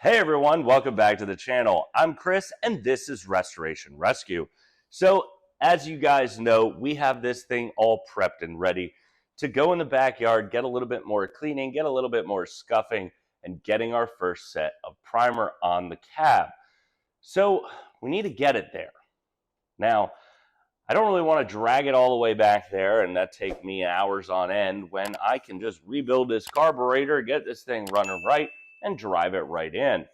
Hey everyone, welcome back to the channel. I'm Chris and this is Restoration Rescue. So as you guys know, we have this thing all prepped and ready to go in the backyard, get a little bit more cleaning, get a little bit more scuffing, and getting our first set of primer on the cab. So we need to get it there. Now, I don't really want to drag it all the way back there and that take me hours on end when I can just rebuild this carburetor, get this thing running right, and drive it right in.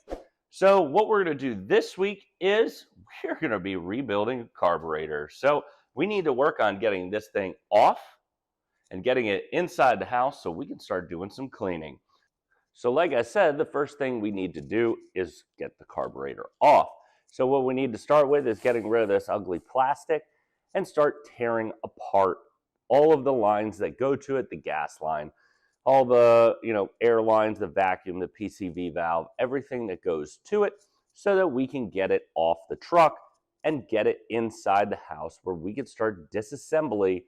So what we're going to do this week is we're going to be rebuilding a carburetor. So we need to work on getting this thing off and getting it inside the house so we can start doing some cleaning. So like I said, the first thing we need to do is get the carburetor off. So what we need to start with is getting rid of this ugly plastic and start tearing apart all of the lines that go to it, the gas line, all the air lines, the vacuum, the PCV valve, everything that goes to it, so that we can get it off the truck and get it inside the house where we can start disassembly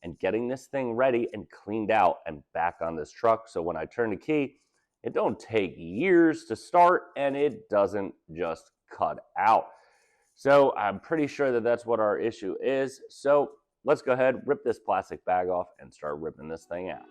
and getting this thing ready and cleaned out and back on this truck. So when I turn the key, it don't take years to start and it doesn't just cut out. So I'm pretty sure that that's what our issue is. So let's go ahead, rip this plastic bag off and start ripping this thing out.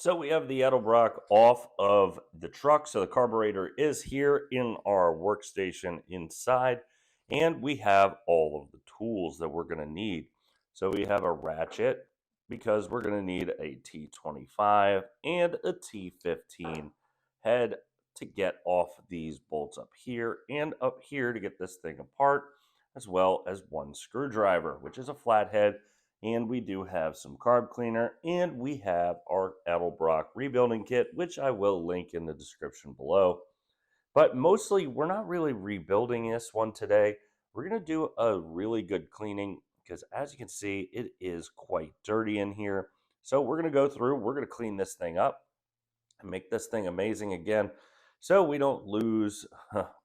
So we have the EDELBROCK off of the truck. So the carburetor is here in our workstation inside. And we have all of the tools that we're going to need. So we have a ratchet because we're going to need a T25 and a T15 head to get off these bolts up here and up here to get this thing apart, as well as one screwdriver, which is a flathead. And we do have some carb cleaner, and we have our EDELBROCK rebuilding kit, which I will link in the description below. But mostly, we're not really rebuilding this one today. We're going to do a really good cleaning because, as you can see, it is quite dirty in here. So we're going to go through, we're going to clean this thing up and make this thing amazing again so we don't lose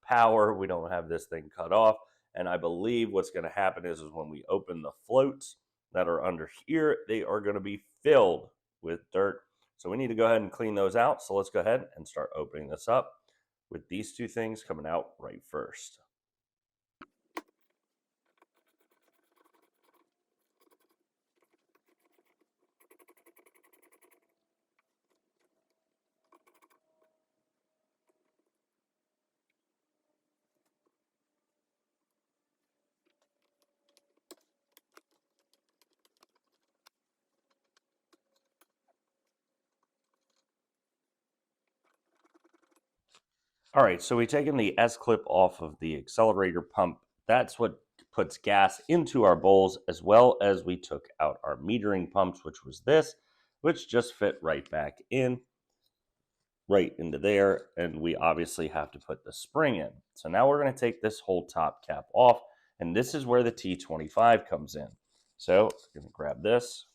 power, we don't have this thing cut off. And I believe what's going to happen is when we open the floats that are under here, they are going to be filled with dirt. So we need to go ahead and clean those out. So let's go ahead and start opening this up with these two things coming out right first. All right, so we've taken the S-clip off of the accelerator pump. That's what puts gas into our bowls, as well as we took out our metering pumps, which was this, which just fit right back in, right into there, and we obviously have to put the spring in. So now we're going to take this whole top cap off, and this is where the T25 comes in. So I'm going to grab this,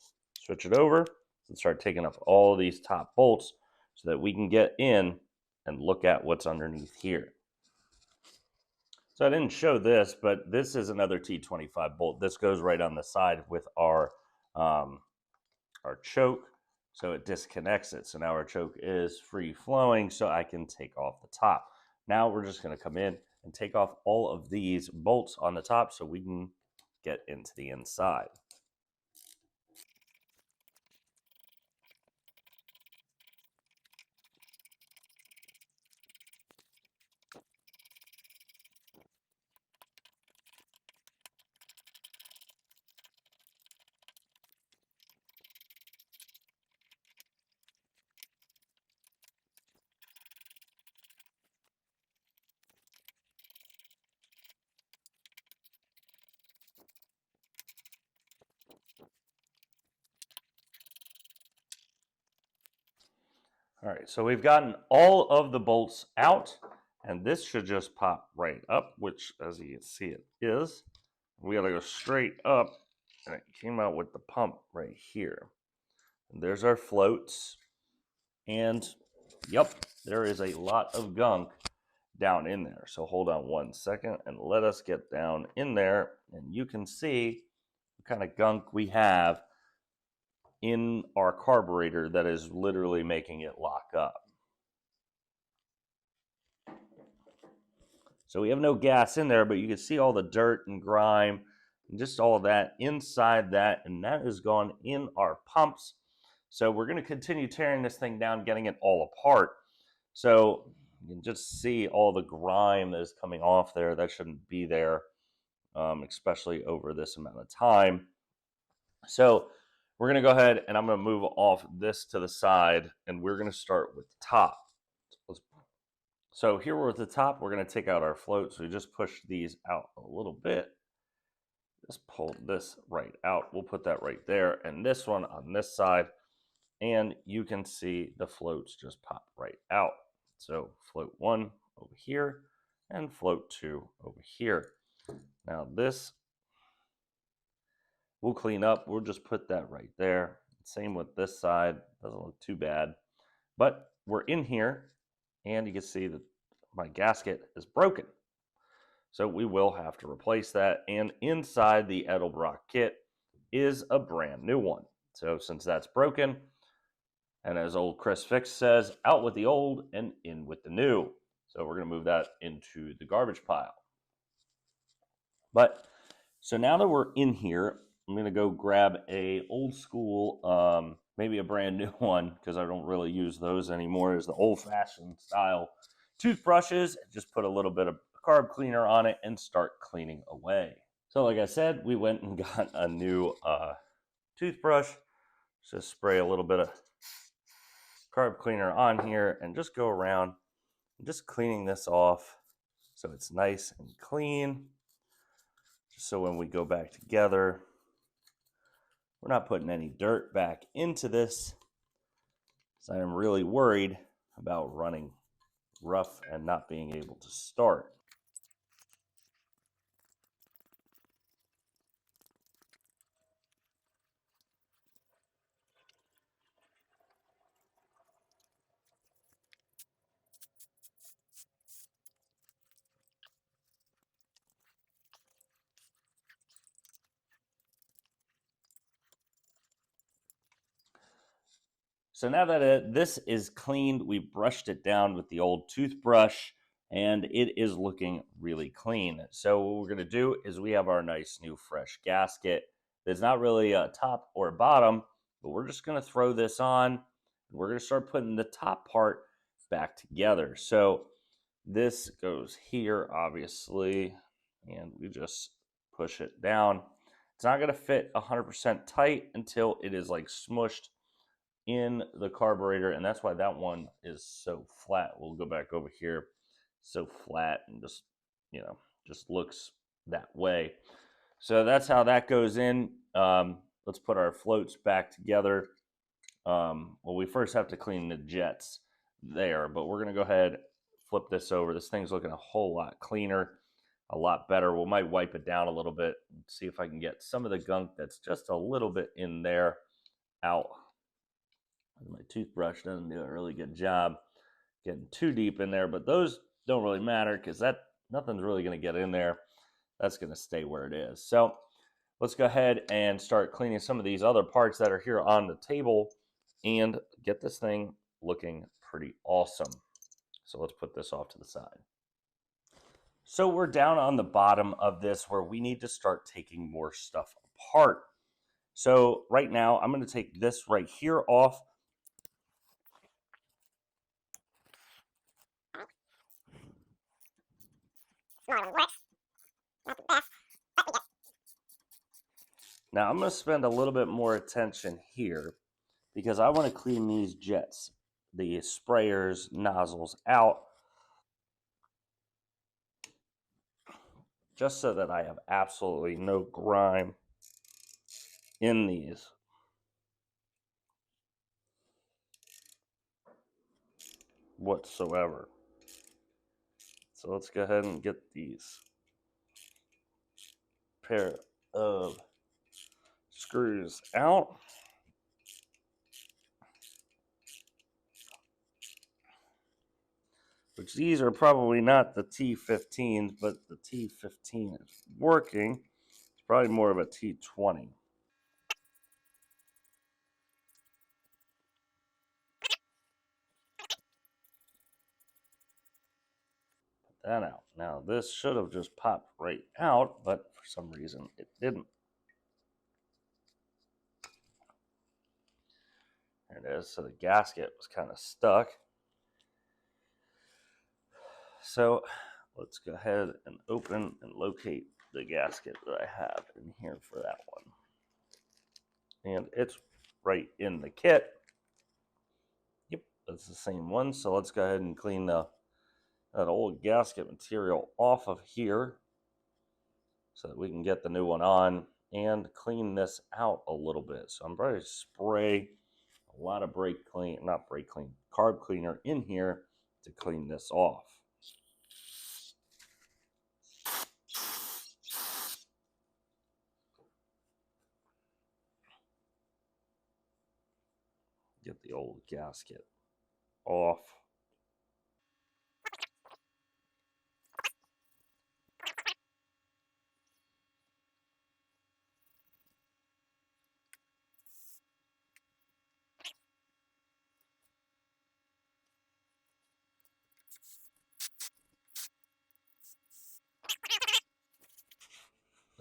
switch it over, and start taking up all of these top bolts so that we can get in and look at what's underneath here. So I didn't show this, but this is another T25 bolt. This goes right on the side with our our choke, so it disconnects it. So now our choke is free flowing, so I can take off the top. Now we're just going to come in and take off all of these bolts on the top so we can get into the inside. All right, so we've gotten all of the bolts out, and this should just pop right up, which, as you can see, it is. We got to go straight up, and it came out with the pump right here. And there's our floats, and yep, there is a lot of gunk down in there. So hold on one second and let us get down in there, and you can see what kind of gunk we have in our carburetor that is literally making it lock up. So we have no gas in there, but you can see all the dirt and grime and just all of that inside that, and that is gone in our pumps. So we're going to continue tearing this thing down, getting it all apart. So you can just see all the grime that is coming off there. That shouldn't be there, especially over this amount of time. So we're going to go ahead and I'm going to move off this to the side, and we're going to start with the top. So here we're at the top. We're going to take out our float. So we just push these out a little bit. Just pull this right out. We'll put that right there, and this one on this side. And you can see the floats just pop right out. So float 1 over here and float 2 over here. Now this we'll clean up. We'll just put that right there. Same with this side. Doesn't look too bad. But we're in here, and you can see that my gasket is broken. So we will have to replace that. And inside the EDELBROCK kit is a brand new one. So since that's broken, and as old Chris Fix says, out with the old and in with the new. So we're going to move that into the garbage pile. But so now that we're in here, I'm going to go grab a old school, maybe a brand new one, because I don't really use those anymore. It's the old-fashioned style toothbrushes. Just put a little bit of carb cleaner on it and start cleaning away. So like I said, we went and got a new toothbrush. Just spray a little bit of carb cleaner on here and just go around and just cleaning this off so it's nice and clean. Just so when we go back together, we're not putting any dirt back into this. So I'm really worried about running rough and not being able to start. So now that this is cleaned, we brushed it down with the old toothbrush, and it is looking really clean. So what we're going to do is we have our nice new fresh gasket. There's not really a top or a bottom, but we're just going to throw this on, and we're going to start putting the top part back together. So this goes here, obviously, and we just push it down. It's not going to fit 100% tight until it is like smushed in the carburetor, and that's why that one is so flat. We'll go back over here. So flat and just, just looks that way. So that's how that goes in. Let's put our floats back together. Well, we first have to clean the jets there, but we're going to go ahead, flip this over. This thing's looking a whole lot cleaner, a lot better. We might wipe it down a little bit, see if I can get some of the gunk that's just a little bit in there out. My toothbrush doesn't do a really good job getting too deep in there, but those don't really matter because nothing's really going to get in there. That's going to stay where it is. So let's go ahead and start cleaning some of these other parts that are here on the table and get this thing looking pretty awesome. So let's put this off to the side. So we're down on the bottom of this where we need to start taking more stuff apart. So right now I'm going to take this right here off. Now I'm going to spend a little bit more attention here because I want to clean these jets, the sprayers, nozzles out, just so that I have absolutely no grime in these. Whatsoever. So let's go ahead and get these pair of screws out. Which these are probably not the T15s, but the T15 is working. It's probably more of a T20. Put that out. Now this should have just popped right out, but for some reason it didn't. There it is. So the gasket was kind of stuck. So let's go ahead and open and locate the gasket that I have in here for that one. And it's right in the kit. Yep, that's the same one. So let's go ahead and clean that old gasket material off of here so that we can get the new one on and clean this out a little bit. So I'm going to spray a lot of carb cleaner in here to clean this off. Get the old gasket off.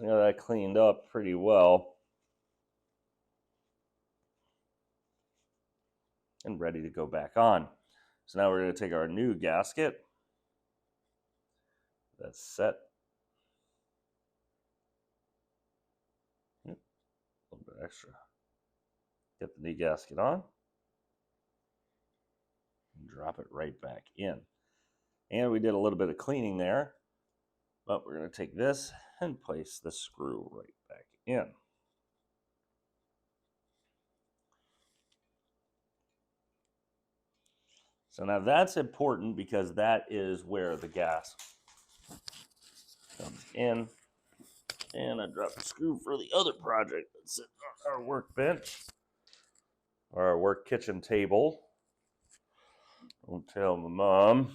I got that cleaned up pretty well and ready to go back on. So now we're going to take our new gasket that's set. A little bit extra. Get the new gasket on and drop it right back in. And we did a little bit of cleaning there, but we're going to take this and place the screw right back in. So now that's important because that is where the gas comes in. And I dropped the screw for the other project that's sitting on our workbench, or our work kitchen table. Don't tell my mom.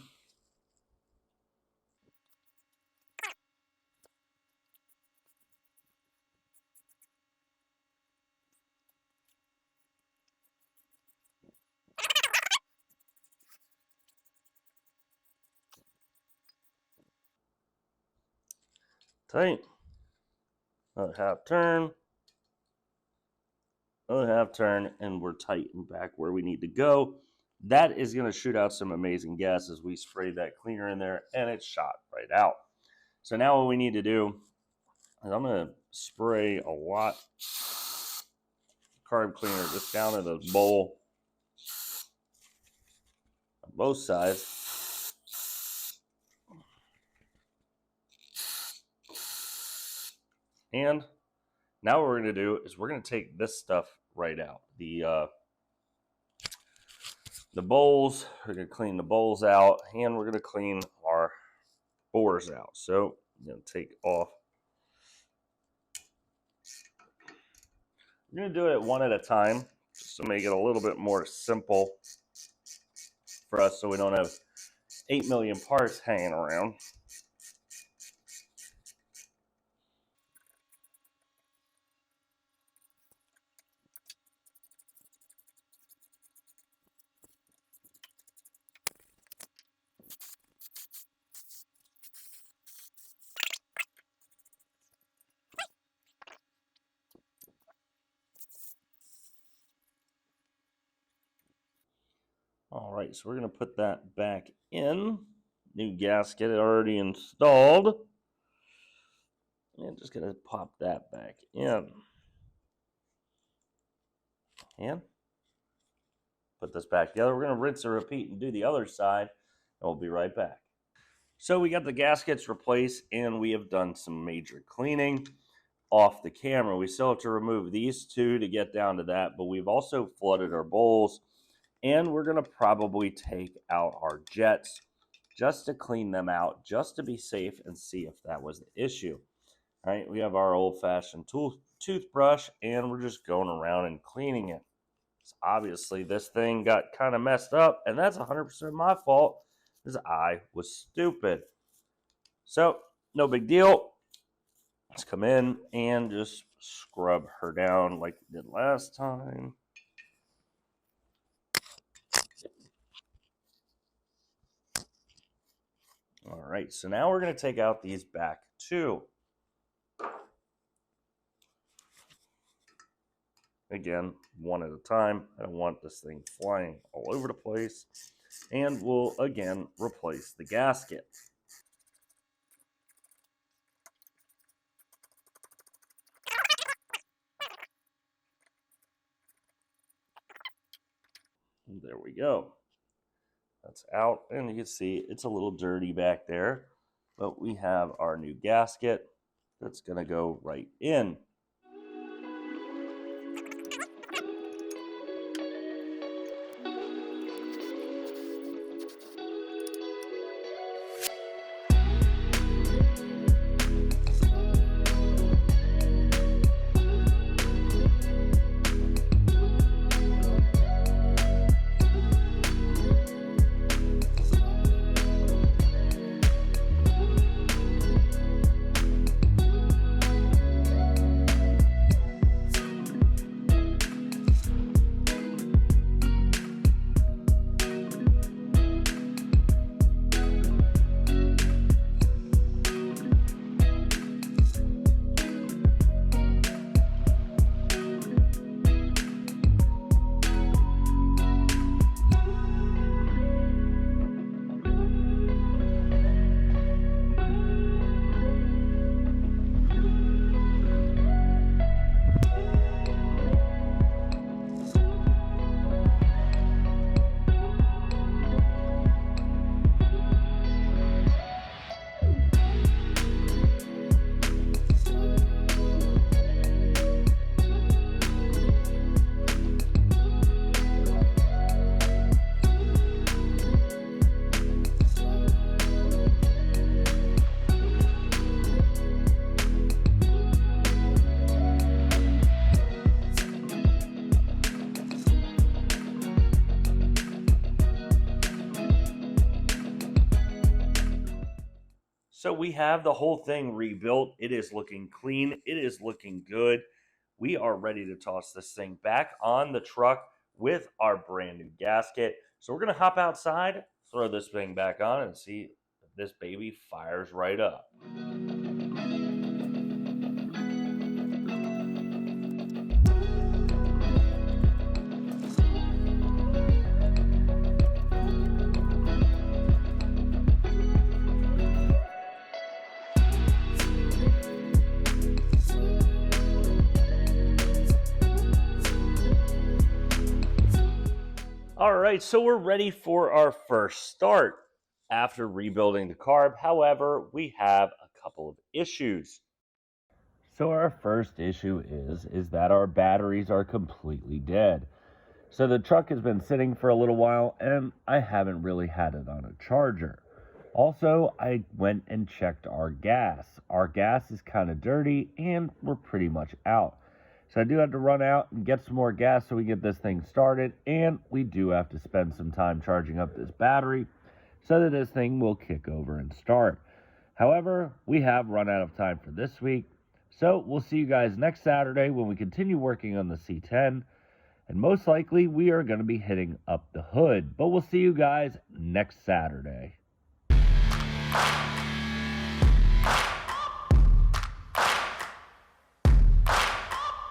Tight. Another half turn. Another half turn, and we're tight and back where we need to go. That is going to shoot out some amazing gas as we spray that cleaner in there, and it shot right out. So now what we need to do is I'm going to spray a lot of carb cleaner just down in the bowl on both sides. And now what we're going to do is we're going to take this stuff right out. The bowls, we're going to clean the bowls out, and we're going to clean our bores out. So I'm going to take off. I'm going to do it one at a time just to make it a little bit more simple for us so we don't have 8 million parts hanging around. . All right, so we're going to put that back in. New gasket already installed. And just going to pop that back in. And put this back together. We're going to rinse and repeat and do the other side, and we'll be right back. So we got the gaskets replaced, and we have done some major cleaning off the camera. We still have to remove these two to get down to that, but we've also flooded our bowls, and we're going to probably take out our jets just to clean them out, just to be safe and see if that was the issue. All right, we have our old-fashioned toothbrush, and we're just going around and cleaning it. So obviously, this thing got kind of messed up, and that's 100% my fault, because I was stupid. So, no big deal. Let's come in and just scrub her down like we did last time. All right, so now we're going to take out these back two. Again, one at a time. I don't want this thing flying all over the place. And we'll, again, replace the gasket. And there we go. That's out, and you can see it's a little dirty back there. But we have our new gasket that's going to go right in. So we have the whole thing rebuilt. It is looking clean. It is looking good. We are ready to toss this thing back on the truck with our brand new gasket. So we're going to hop outside, throw this thing back on, and see if this baby fires right up. All right, so we're ready for our first start after rebuilding the carb. However, we have a couple of issues. So our first issue is that our batteries are completely dead. So the truck has been sitting for a little while, and I haven't really had it on a charger. Also, I went and checked our gas. Our gas is kind of dirty, and we're pretty much out. So I do have to run out and get some more gas so we get this thing started, and we do have to spend some time charging up this battery so that this thing will kick over and start. However, we have run out of time for this week, so we'll see you guys next Saturday when we continue working on the C10, and most likely we are going to be hitting up the hood, but we'll see you guys next Saturday.